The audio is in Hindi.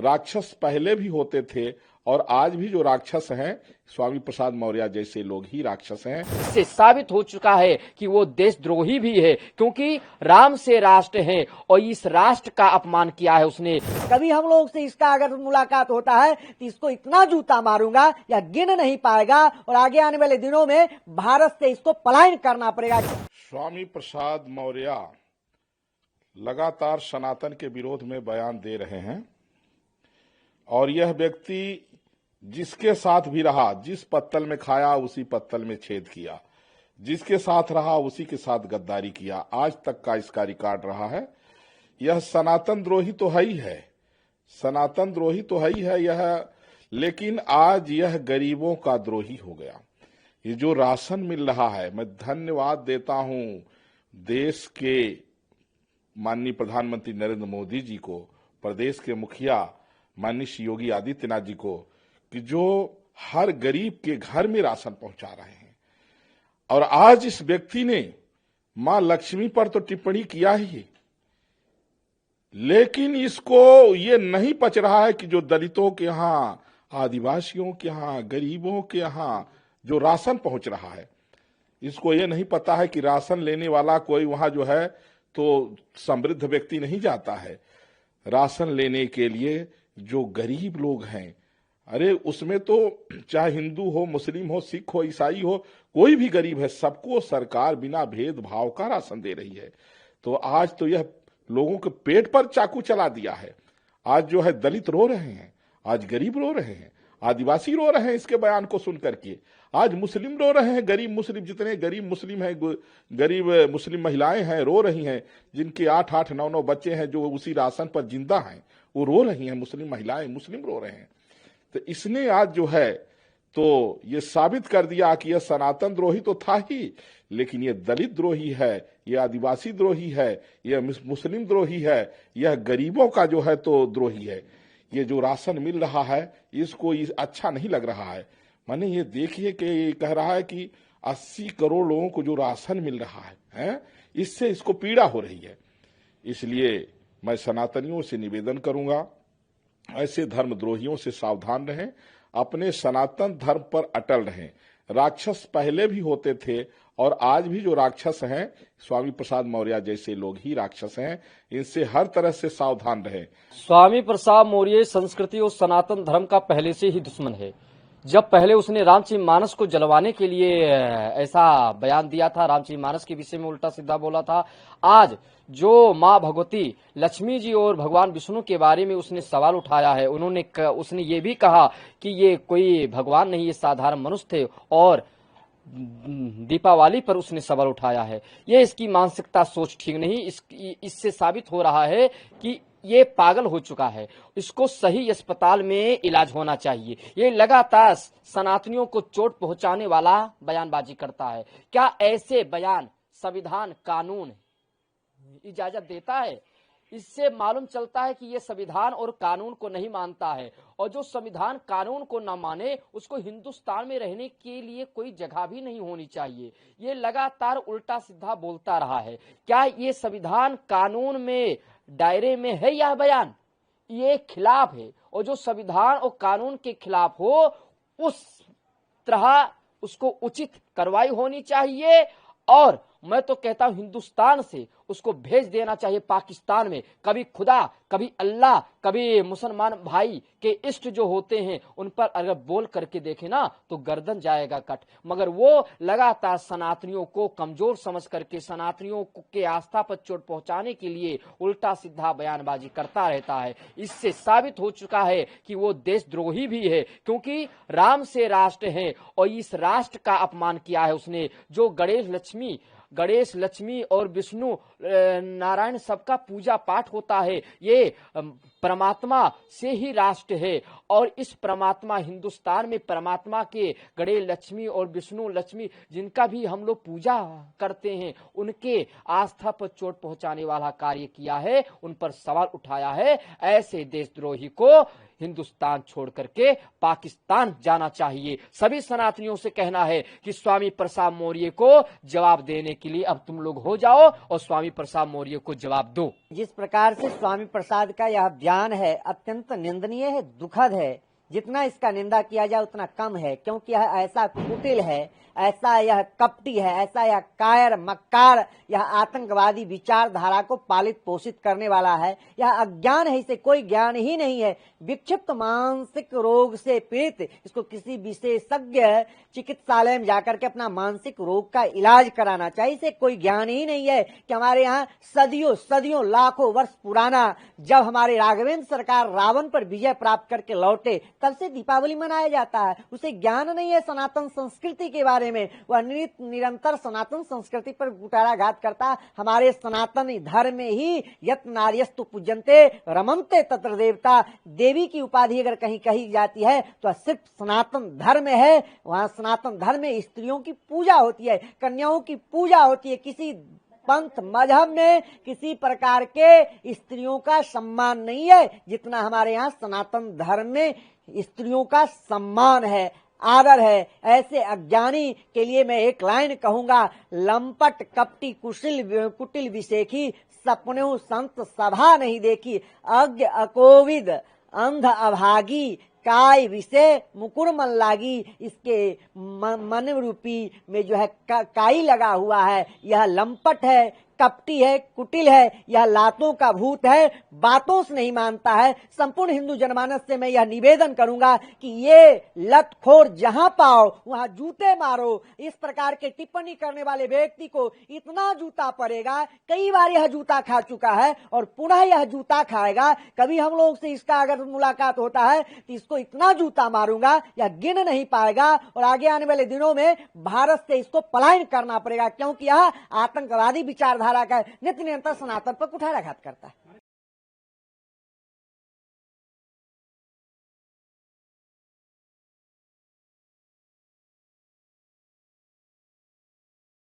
राक्षस पहले भी होते थे और आज भी जो राक्षस हैं स्वामी प्रसाद मौर्य जैसे लोग ही राक्षस हैं। इससे साबित हो चुका है कि वो देशद्रोही भी है, क्योंकि राम से राष्ट्र है और इस राष्ट्र का अपमान किया है उसने। कभी हम लोग से इसका अगर मुलाकात होता है तो इसको इतना जूता मारूंगा या गिन नहीं पाएगा और आगे आने वाले दिनों में भारत से इसको पलायन करना पड़ेगा। स्वामी प्रसाद मौर्य लगातार सनातन के विरोध में बयान दे रहे हैं और यह व्यक्ति जिसके साथ भी रहा, जिस पत्तल में खाया उसी पत्तल में छेद किया, जिसके साथ रहा उसी के साथ गद्दारी किया, आज तक का इसका रिकॉर्ड रहा है। यह सनातन द्रोही तो है ही है, सनातन द्रोही तो है ही है यह, लेकिन आज यह गरीबों का द्रोही हो गया। ये जो राशन मिल रहा है, मैं धन्यवाद देता हूं देश के माननीय प्रधानमंत्री नरेंद्र मोदी जी को, प्रदेश के मुखिया माननीय श्री योगी आदित्यनाथ जी को, कि जो हर गरीब के घर में राशन पहुंचा रहे हैं। और आज इस व्यक्ति ने मां लक्ष्मी पर तो टिप्पणी किया ही, लेकिन इसको ये नहीं पच रहा है कि जो दलितों के यहां, आदिवासियों के यहां, गरीबों के यहां जो राशन पहुंच रहा है, इसको ये नहीं पता है कि राशन लेने वाला कोई वहां जो है तो समृद्ध व्यक्ति नहीं जाता है। राशन लेने के लिए जो गरीब लोग हैं, अरे उसमें तो चाहे हिंदू हो, मुस्लिम हो, सिख हो, ईसाई हो, कोई भी गरीब है, सबको सरकार बिना भेदभाव का राशन दे रही है। तो आज तो यह लोगों के पेट पर चाकू चला दिया है। आज जो है दलित रो रहे हैं, आज गरीब रो रहे हैं, आदिवासी रो रहे हैं इसके बयान को सुन करके, आज मुस्लिम रो रहे हैं, गरीब मुस्लिम, जितने गरीब मुस्लिम हैं, गरीब मुस्लिम महिलाएं हैं रो रही हैं, जिनके 8-8, 9-9 बच्चे हैं जो उसी राशन पर जिंदा हैं, वो रो रही हैं, मुस्लिम महिलाएं, मुस्लिम रो रहे हैं। तो इसने आज जो है तो ये साबित कर दिया कि यह सनातन द्रोही तो था ही, लेकिन यह दलित द्रोही है, यह आदिवासी द्रोही है, यह मुस्लिम द्रोही है, यह गरीबों का जो है तो द्रोही है। ये जो राशन मिल रहा है इसको अच्छा नहीं लग रहा है। माने ये देखिए कि कह रहा है कि 80 करोड़ लोगों को जो राशन मिल रहा है, इससे इसको पीड़ा हो रही है। इसलिए मैं सनातनियों से निवेदन करूंगा, ऐसे धर्मद्रोहियों से सावधान रहें, अपने सनातन धर्म पर अटल रहें। राक्षस पहले भी होते थे और आज भी जो राक्षस हैं स्वामी प्रसाद मौर्य जैसे लोग ही राक्षस हैं, इनसे हर तरह से सावधान रहें। स्वामी प्रसाद मौर्य संस्कृति और सनातन धर्म का पहले से ही दुश्मन है। जब पहले उसने रामचरितमानस को जलवाने के लिए ऐसा बयान दिया था, रामचरितमानस के विषय में उल्टा सीधा बोला था, आज जो माँ भगवती लक्ष्मी जी और भगवान विष्णु के बारे में उसने सवाल उठाया है, उसने ये भी कहा कि ये कोई भगवान नहीं, ये साधारण मनुष्य थे, और दीपावली पर उसने सवाल उठाया है। ये इसकी मानसिकता सोच ठीक नहीं। इससे साबित हो रहा है कि ये पागल हो चुका है, इसको सही अस्पताल में इलाज होना चाहिए। ये लगातार सनातनियों को चोट पहुंचाने वाला बयानबाजी करता है। क्या ऐसे बयान संविधान कानून इजाजत देता है? इससे मालूम चलता है कि ये संविधान और कानून को नहीं मानता है, और जो संविधान कानून को न माने उसको हिंदुस्तान में रहने के लिए कोई जगह भी नहीं होनी चाहिए। ये लगातार उल्टा सीधा बोलता रहा है। क्या ये संविधान कानून में दायरे में है यह बयान? ये खिलाफ है, और जो संविधान और कानून के खिलाफ हो उस तरह उसको उचित कार्रवाई होनी चाहिए। और मैं तो कहता हूं हिंदुस्तान से उसको भेज देना चाहिए पाकिस्तान में। कभी खुदा, कभी अल्लाह, कभी मुसलमान भाई के इष्ट जो होते हैं उन पर अगर बोल करके देखे ना तो गर्दन जाएगा कट। मगर वो लगातार सनातनियों को कमजोर समझ करके सनातनियों के आस्था पर चोट पहुंचाने के लिए उल्टा सीधा बयानबाजी करता रहता है। इससे साबित हो चुका है कि वो देशद्रोही भी है, क्योंकि राम से राष्ट्र है और इस राष्ट्र का अपमान किया है उसने। जो गणेश लक्ष्मी और विष्णु नारायण सबका पूजा पाठ होता है, ये परमात्मा से ही राष्ट्र है। और इस परमात्मा हिंदुस्तान में परमात्मा के गणेश लक्ष्मी और विष्णु लक्ष्मी जिनका भी हम लोग पूजा करते हैं, उनके आस्था पर चोट पहुंचाने वाला कार्य किया है, उन पर सवाल उठाया है। ऐसे देशद्रोही को हिंदुस्तान छोड़ करके पाकिस्तान जाना चाहिए। सभी सनातनियों से कहना है कि स्वामी प्रसाद मौर्य को जवाब देने के लिए अब तुम लोग हो जाओ और स्वामी प्रसाद मौर्य को जवाब दो। जिस प्रकार से स्वामी प्रसाद का यह बयान है अत्यंत निंदनीय है, दुखद है। जितना इसका निंदा किया जाए उतना कम है, क्योंकि यह ऐसा कुटिल है, ऐसा यह कपटी है, ऐसा यह कायर मक्कार, यह आतंकवादी विचारधारा को पालित पोषित करने वाला है। यह अज्ञान है, इसे कोई ज्ञान ही नहीं है। विक्षिप्त मानसिक रोग से पीड़ित, इसको किसी विशेषज्ञ चिकित्सालय में जाकर के अपना मानसिक रोग का इलाज कराना चाहिए। इसे कोई ज्ञान ही नहीं है कि हमारे यहाँ सदियों लाखों वर्ष पुराना जब हमारे राघवेंद्र सरकार रावण पर विजय प्राप्त करके लौटे तब से दीपावली मनाया जाता है। उसे ज्ञान नहीं है सनातन संस्कृति के बारे में। वह निरंतर सनातन संस्कृति पर कुठाराघात करता। हमारे सनातन धर्म में ही यत नार्यस्तु पूजन्ते रमन्ते तत्र देवता, देवी की उपाधि अगर कहीं कही जाती है तो सिर्फ सनातन धर्म है। वहां सनातन धर्म में स्त्रियों की पूजा होती है, कन्याओं की पूजा होती है। किसी पंथ मजहब में किसी प्रकार के स्त्रियों का सम्मान नहीं है जितना हमारे यहाँ सनातन धर्म में स्त्रियों का सम्मान है, आदर है। ऐसे अज्ञानी के लिए मैं एक लाइन कहूंगा, लंपट कपटी कुटिल विशेखी, सपनों संत सभा नहीं देखी, अज्ञ अकोविद अंध अभागी, काय विषय मुकुर मन लागी। इसके मन रूपी में जो है काई लगा हुआ है। यह लंपट है, कपटी है, कुटिल है, यह लातों का भूत है, बातों से नहीं मानता है। संपूर्ण हिंदू जनमानस से मैं यह निवेदन करूंगा कि ये लतखोर जहां पाओ वहां जूते मारो। इस प्रकार के टिप्पणी करने वाले व्यक्ति को इतना जूता पड़ेगा, कई बार यह जूता खा चुका है और पुनः यह जूता खाएगा। कभी हम लोग से इसका अगर मुलाकात होता है तो इसको इतना जूता मारूंगा यह गिन नहीं पाएगा और आगे आने वाले दिनों में भारत से इसको पलायन करना पड़ेगा, क्योंकि यह आतंकवादी विचारधारा का नित्य निरंतर सनातन पर कुठाराघात करता है।